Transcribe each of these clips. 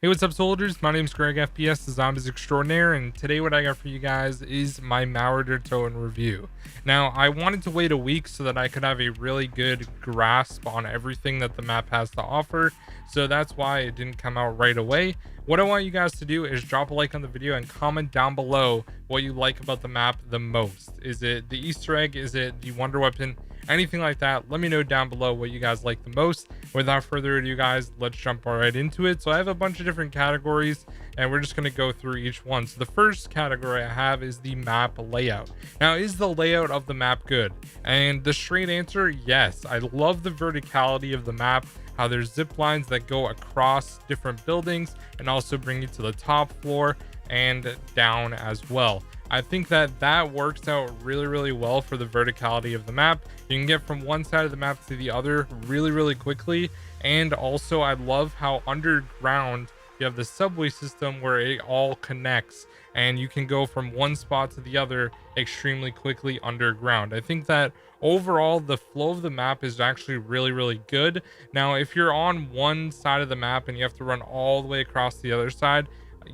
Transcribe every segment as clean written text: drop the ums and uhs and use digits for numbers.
Hey, what's up, soldiers? My name's Greg FPS, the Zombies Extraordinaire, and today what I got for you guys is my Toten review. Now, I wanted to wait a week so that I could have a really good grasp on everything that the map has to offer, so that's why it didn't come out right away. What I want you guys to do is drop a like on the video and comment down below what you like about the map the most. Is it the Easter egg? Is it the Wonder Weapon? Anything like that, let me know down below what you guys like the most. Without further ado, guys, let's jump right into it. So I have a bunch of different categories and we're just going to go through each one. So the first category I have is the map layout. Now, is the layout of the map good? And the straight answer, yes. I love the verticality of the map, how there's zip lines that go across different buildings and also bring you to the top floor and down as well. I think that works out really well for the verticality of the map. You can get from one side of the map to the other really quickly. And also I love how underground you have the subway system where it all connects and you can go from one spot to the other extremely quickly underground. I think that overall the flow of the map is actually really good. Now, if you're on one side of the map and you have to run all the way across the other side,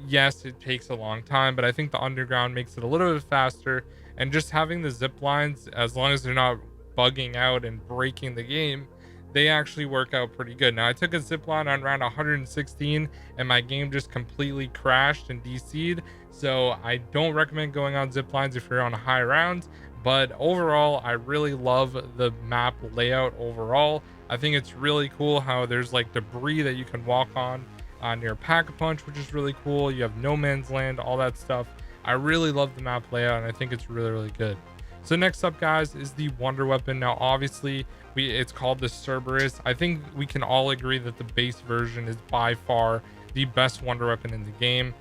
yes, it takes a long time, but I think the underground makes it a little bit faster. And just having the zip lines, as long as they're not bugging out and breaking the game, they actually work out pretty good. Now, I took a zip line on round 116 and my game just completely crashed and DC'd, so I don't recommend going on zip lines if you're on high rounds. But overall, I really love the map layout overall. I think it's really cool how there's like debris that you can walk on near Pack-a-Punch, which is really cool. You have no man's land, all that stuff. I really love the map layout and I think it's really good. So next up, guys, is the Wonder Weapon. Now, obviously, it's called the CRBR-S. I think we can all agree that the base version is by far the best Wonder Weapon in the game.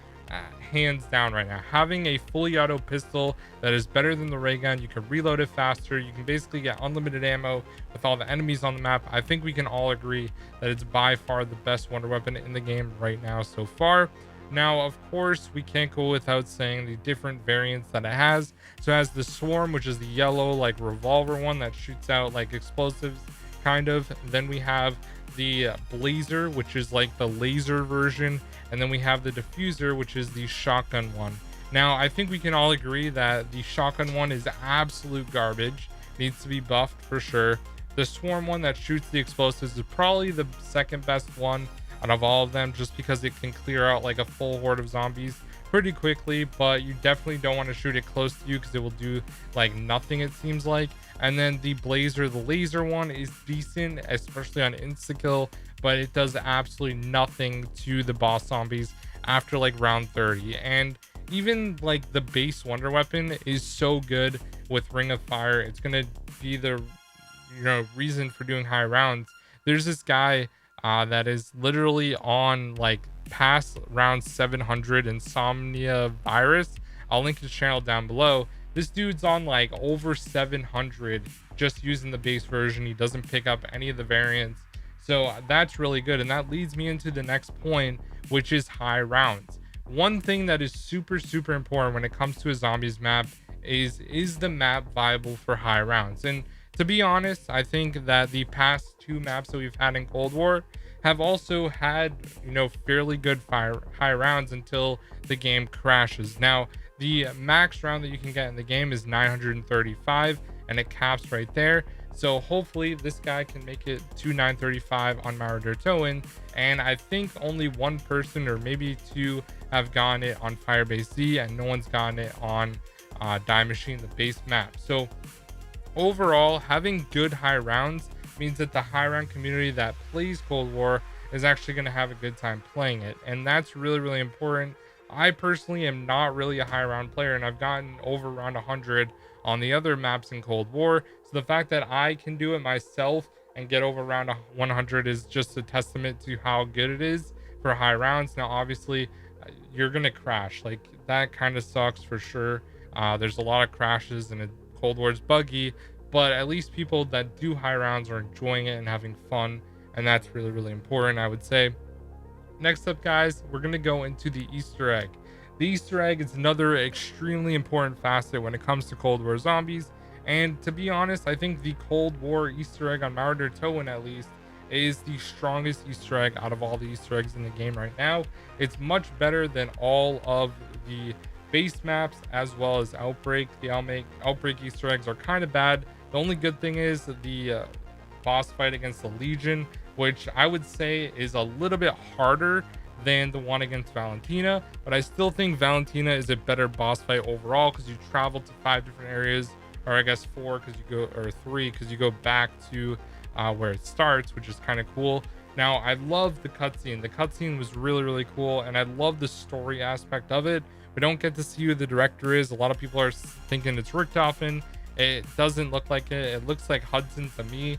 Hands down right now. Having a fully auto pistol that is better than the ray gun, you can reload it faster, you can basically get unlimited ammo with all the enemies on the map. I think we can all agree that it's by far the best Wonder Weapon in the game right now so far. Now, of course, we can't go without saying the different variants that it has. So it has the Swarm, which is the yellow like revolver one that shoots out like explosives kind of. Then we have the Blazer, which is like the laser version, and then we have the Diffuser, which is the shotgun one. Now, I think we can all agree that the shotgun one is absolute garbage, needs to be buffed for sure. The Swarm one that shoots the explosives is probably the second best one out of all of them, just because it can clear out like a full horde of zombies pretty quickly, but you definitely don't want to shoot it close to you because it will do like nothing, it seems like. And then the Blazer, the laser one, is decent, especially on insta-kill, but it does absolutely nothing to the boss zombies after like round 30. And even like the base Wonder Weapon is so good with Ring of Fire. It's gonna be the reason for doing high rounds. There's this guy that is literally on like past round 700, Insomnia Virus. I'll link his channel down below. This dude's on like over 700 just using the base version. He doesn't pick up any of the variants, so that's really good. And that leads me into the next point, which is high rounds. One thing that is super important when it comes to a zombies map is the map viable for high rounds? And to be honest, I think that the past two maps that we've had in Cold War have also had fairly good high rounds until the game crashes. Now, the max round that you can get in the game is 935 and it caps right there. So hopefully this guy can make it to 935 on Toten. And I think only one person or maybe two have gotten it on Firebase Z, and no one's gotten it on Die Machine, the base map. So overall, having good high rounds means that the high round community that plays Cold War is actually going to have a good time playing it, and that's really important. I personally am not really a high round player, and I've gotten over around 100 on the other maps in Cold War. So the fact that I can do it myself and get over around 100 is just a testament to how good it is for high rounds. Now, obviously, you're gonna crash, like that kind of sucks for sure. There's a lot of crashes and Cold War's buggy, but at least people that do high rounds are enjoying it and having fun, and that's really important, I would say. Next up, guys, we're going to go into the Easter egg. The Easter egg is another extremely important facet when it comes to Cold War zombies, and to be honest, I think the Cold War Easter egg on Toten at least is the strongest Easter egg out of all the Easter eggs in the game right now. It's much better than all of the base maps as well as Outbreak. The Outbreak Easter eggs are kind of bad. The only good thing is the boss fight against the Legion, which I would say is a little bit harder than the one against Valentina, but I still think Valentina is a better boss fight overall because you travel to 5 different areas, or I guess 4 because you go, or 3 because you go back to where it starts, which is kind of cool. Now, I love the cutscene. The cutscene was really cool, and I love the story aspect of it. We don't get to see who the director is. A lot of people are thinking it's Richtofen. It doesn't look like it. It looks like Hudson to me.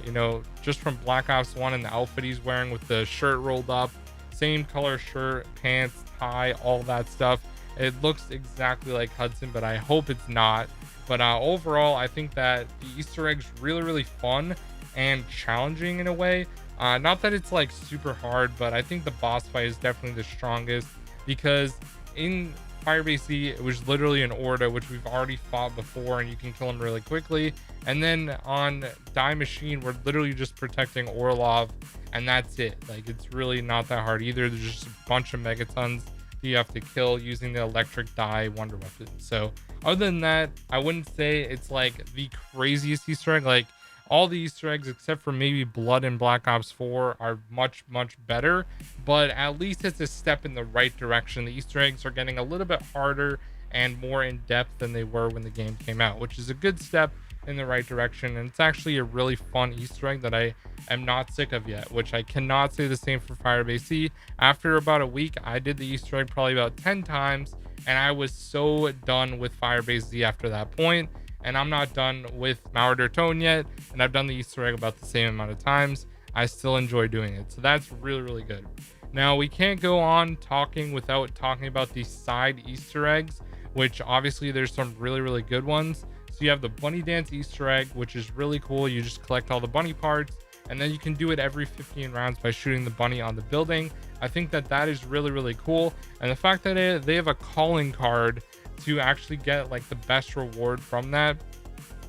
You know, just from Black Ops 1 and the outfit he's wearing with the shirt rolled up, same color shirt, pants, tie, all that stuff. It looks exactly like Hudson, but I hope it's not. But overall, I think that the Easter egg's really fun and challenging in a way. Not that it's like super hard, but I think the boss fight is definitely the strongest because in Firebase Z, it was literally an Orda, which we've already fought before, and you can kill him really quickly. And then on Die Machine, we're literally just protecting Orlov, and that's it. Like, it's really not that hard either. There's just a bunch of megatons that you have to kill using the electric die wonder weapon. So other than that, I wouldn't say it's like the craziest Easter egg. Like, all the Easter eggs except for maybe Blood and Black Ops 4 are much better, but at least it's a step in the right direction. The Easter eggs are getting a little bit harder and more in depth than they were when the game came out, which is a good step in the right direction. And it's actually a really fun Easter egg that I am not sick of yet, which I cannot say the same for Firebase Z. After about a week, I did the Easter egg probably about 10 times, and I was so done with Firebase Z after that point. And I'm not done with Mauer Toten yet, and I've done the Easter egg about the same amount of times. I still enjoy doing it, so that's really good. Now, we can't go on talking without talking about the side Easter eggs, which obviously there's some really good ones. So you have the bunny dance Easter egg, which is really cool. You just collect all the bunny parts, and then you can do it every 15 rounds by shooting the bunny on the building. I think that is really cool, and the fact that they have a calling card to actually get like the best reward from that,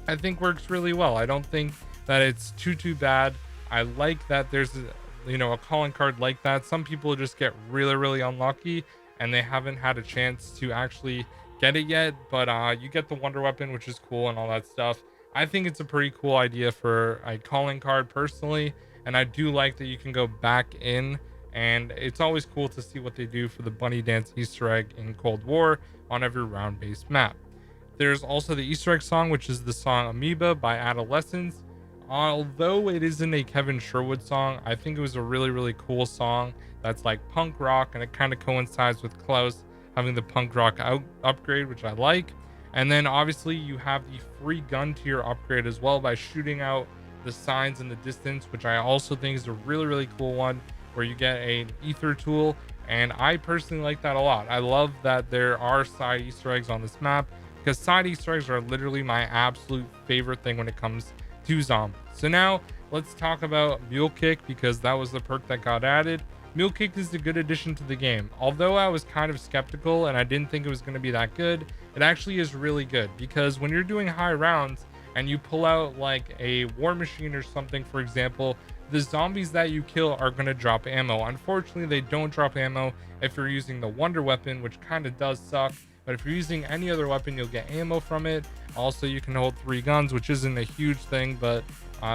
I think works really well. I don't think that it's too bad. I like that there's a calling card like that. Some people just get really unlucky and they haven't had a chance to actually get it yet, but you get the wonder weapon, which is cool and all that stuff. I think it's a pretty cool idea for a calling card personally, and I do like that you can go back in, and it's always cool to see what they do for the bunny dance Easter egg in Cold War on every round based map. There's also the Easter egg song, which is the song Amoeba by Adolescence. Although it isn't a Kevin Sherwood song, I think it was a really cool song that's like punk rock, and it kind of coincides with Klaus having the punk rock upgrade, which I like. And then obviously you have the free gun to your upgrade as well by shooting out the signs in the distance, which I also think is a really cool one, where you get an ether tool, and I personally like that a lot. I love that there are side Easter eggs on this map, because side Easter eggs are literally my absolute favorite thing when it comes to zombies. So now let's talk about Mule Kick, because that was the perk that got added. Mule Kick is a good addition to the game. Although I was kind of skeptical and I didn't think it was going to be that good, it actually is really good, because when you're doing high rounds and you pull out like a war machine or something, for example, the zombies that you kill are going to drop ammo. Unfortunately, they don't drop ammo if you're using the wonder weapon, which kind of does suck. But if you're using any other weapon, you'll get ammo from it. Also, you can hold 3 guns, which isn't a huge thing, but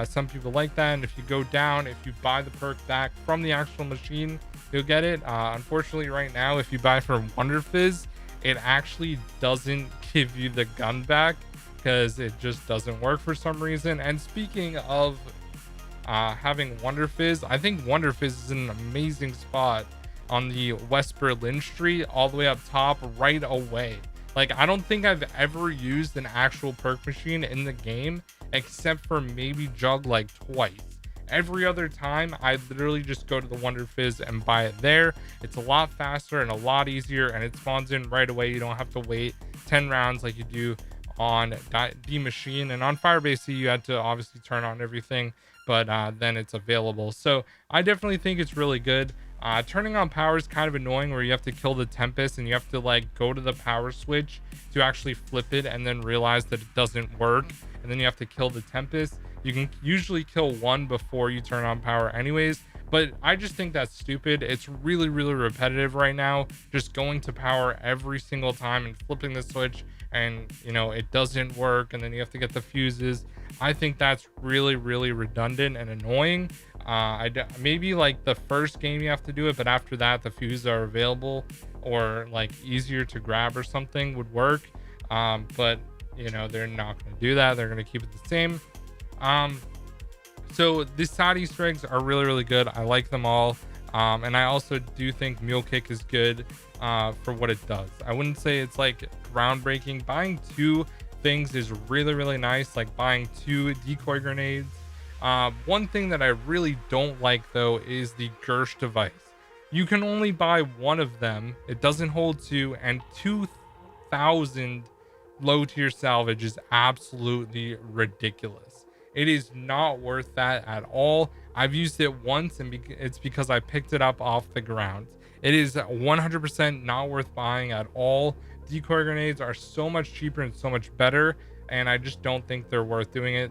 some people like that. And if you go down, if you buy the perk back from the actual machine, you'll get it. Unfortunately, right now, if you buy from Wonder Fizz, it actually doesn't give you the gun back because it just doesn't work for some reason. And speaking of having Wonder Fizz, I think Wonder Fizz is an amazing spot on the West Berlin Street, all the way up top right away. Like, I don't think I've ever used an actual perk machine in the game except for maybe Jug like twice. Every other time I literally just go to the Wonder Fizz and buy it there. It's a lot faster and a lot easier, and it spawns in right away. You don't have to wait 10 rounds like you do on D Machine. And on Firebase Z, you had to obviously turn on everything, but then it's available. So I definitely think it's really good. Turning on power is kind of annoying, where you have to kill the Tempest and you have to like go to the power switch to actually flip it and then realize that it doesn't work, and then you have to kill the Tempest. You can usually kill one before you turn on power anyways, but I just think that's stupid. It's really, really repetitive right now, just going to power every single time and flipping the switch, and it doesn't work, and then you have to get the fuses. I think that's really, really redundant and annoying. Maybe like the first game you have to do it, but after that the fuses are available or like easier to grab or something would work. But they're not going to do that. They're going to keep it the same. um so the side Easter eggs are really, really good. I like them all. And I also do think Mule Kick is good for what it does. I wouldn't say it's like groundbreaking. Buying two things is really, really nice, like buying two decoy grenades. One thing that I really don't like though is the Gersh device. You can only buy one of them. It doesn't hold two, and 2,000 low tier salvage is absolutely ridiculous. It is not worth that at all. I've used it once, and it's because I picked it up off the ground. It is 100% not worth buying at all. Decoy grenades are so much cheaper and so much better, and I just don't think they're worth doing it.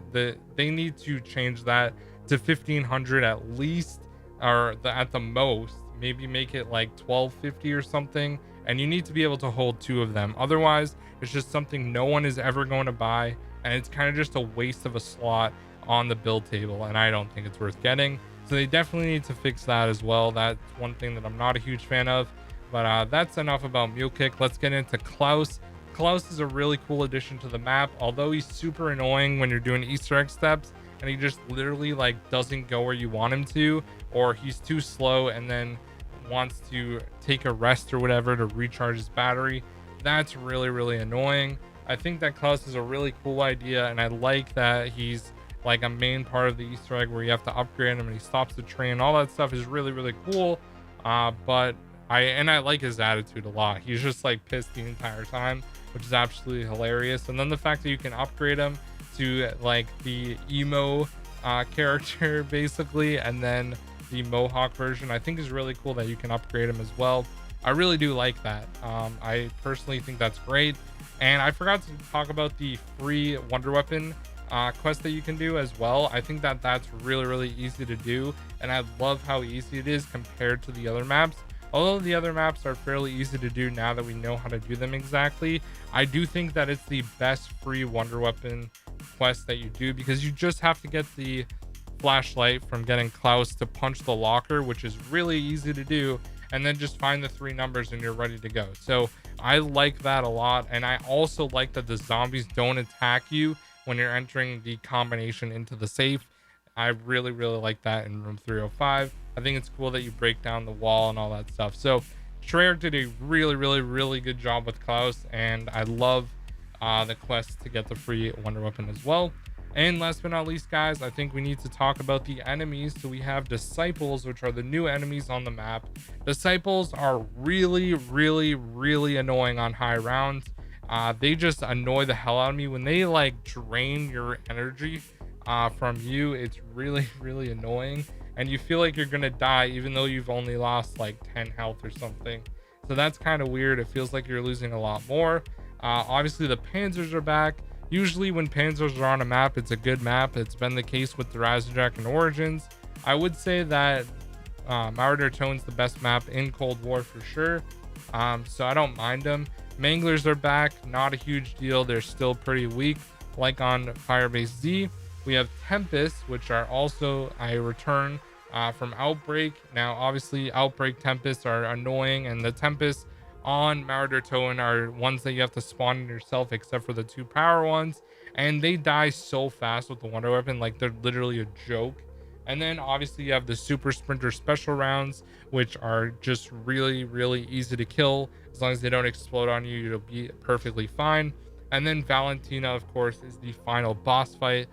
They need to change that to 1,500 at least, or at the most. Maybe make it like 1,250 or something, and you need to be able to hold two of them. Otherwise, it's just something no one is ever going to buy, and it's kind of just a waste of a slot on the build table, and I don't think it's worth getting. So they definitely need to fix that as well. That's one thing that I'm not a huge fan of. But that's enough about Mule Kick. Let's get into Klaus. Klaus is a really cool addition to the map, although he's super annoying when you're doing Easter egg steps and he just literally like doesn't go where you want him to, or he's too slow and then wants to take a rest or whatever to recharge his battery. That's really, really annoying. I think that Klaus is a really cool idea, and I like that he's like a main part of the Easter egg where you have to upgrade him and he stops the train. All that stuff is really, really cool. But I like his attitude a lot. He's just like pissed the entire time, which is absolutely hilarious. And then the fact that you can upgrade him to like the emo character basically, and then the Mohawk version, I think is really cool that you can upgrade him as well. I really do like that. I personally think that's great. And I forgot to talk about the free Wonder Weapon quest that you can do as well. I think that that's really, really easy to do, and I love how easy it is compared to the other maps. Although the other maps are fairly easy to do now that we know how to do them exactly, I do think that it's the best free Wonder Weapon quest that you do, because you just have to get the flashlight from getting Klaus to punch the locker, which is really easy to do, and then just find the 3 numbers and you're ready to go. So I like that a lot. And I also like that the zombies don't attack you when you're entering the combination into the safe. I really, really like that in room 305. I think it's cool that you break down the wall and all that stuff. So Treyarch did a really, really, really good job with Klaus, and I love the quest to get the free Wonder Weapon as well. And last but not least, guys, I think we need to talk about the enemies. So we have Disciples, which are the new enemies on the map. Disciples are really, really, really annoying on high rounds. They just annoy the hell out of me when they like drain your energy from you. It's really, really annoying, and you feel like you're gonna die even though you've only lost like 10 health or something. So that's kind of weird. It feels like you're losing a lot more. Obviously the Panzers are back. Usually when Panzers are on a map, it's a good map. It's been the case with the Razorjack and Origins. I would say that Marauder Toten's the best map in Cold War for sure. So I don't mind them. Manglers are back, not a huge deal. They're still pretty weak, like on Firebase Z. We have Tempests, which are also a return from Outbreak. Now, obviously, Outbreak Tempests are annoying, and the Tempests on Marauder Toten are ones that you have to spawn in yourself, except for the 2 power ones, and they die so fast with the Wonder Weapon, like they're literally a joke. And then obviously you have the Super Sprinter special rounds, which are just really, really easy to kill. As long as they don't explode on you, you'll be perfectly fine. And then Valentina, of course, is the final boss fight,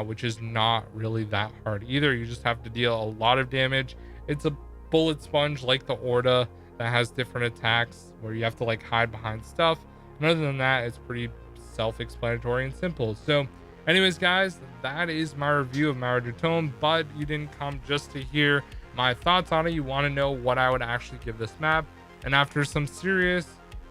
which is not really that hard either. You just have to deal a lot of damage. It's a bullet sponge like the Orda that has different attacks where you have to like hide behind stuff. And other than that, it's pretty self-explanatory and simple. So anyways, guys, that is my review of Marauder Toten, but you didn't come just to hear my thoughts on it. You want to know what I would actually give this map. And after some serious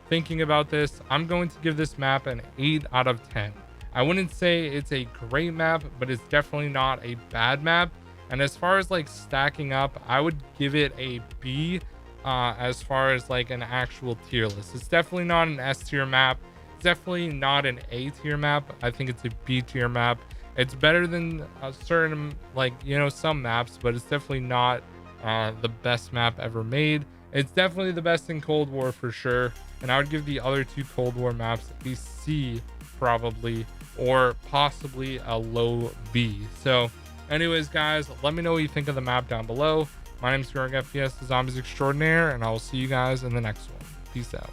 thinking about this, I'm going to give this map an 8 out of 10. I wouldn't say it's a great map, but it's definitely not a bad map. And as far as like stacking up, I would give it a B as far as like an actual tier list. It's definitely not an S tier map. It's definitely not an A tier map. I think it's a B tier map. It's better than a certain, like, you know, some maps, but it's definitely not the best map ever made. It's definitely the best in Cold War for sure. And I would give the other two Cold War maps a C probably, or possibly a low B. So anyways, guys, let me know what you think of the map down below. My name is CRBR-S, the Zombies Extraordinaire, and I will see you guys in the next one. Peace out.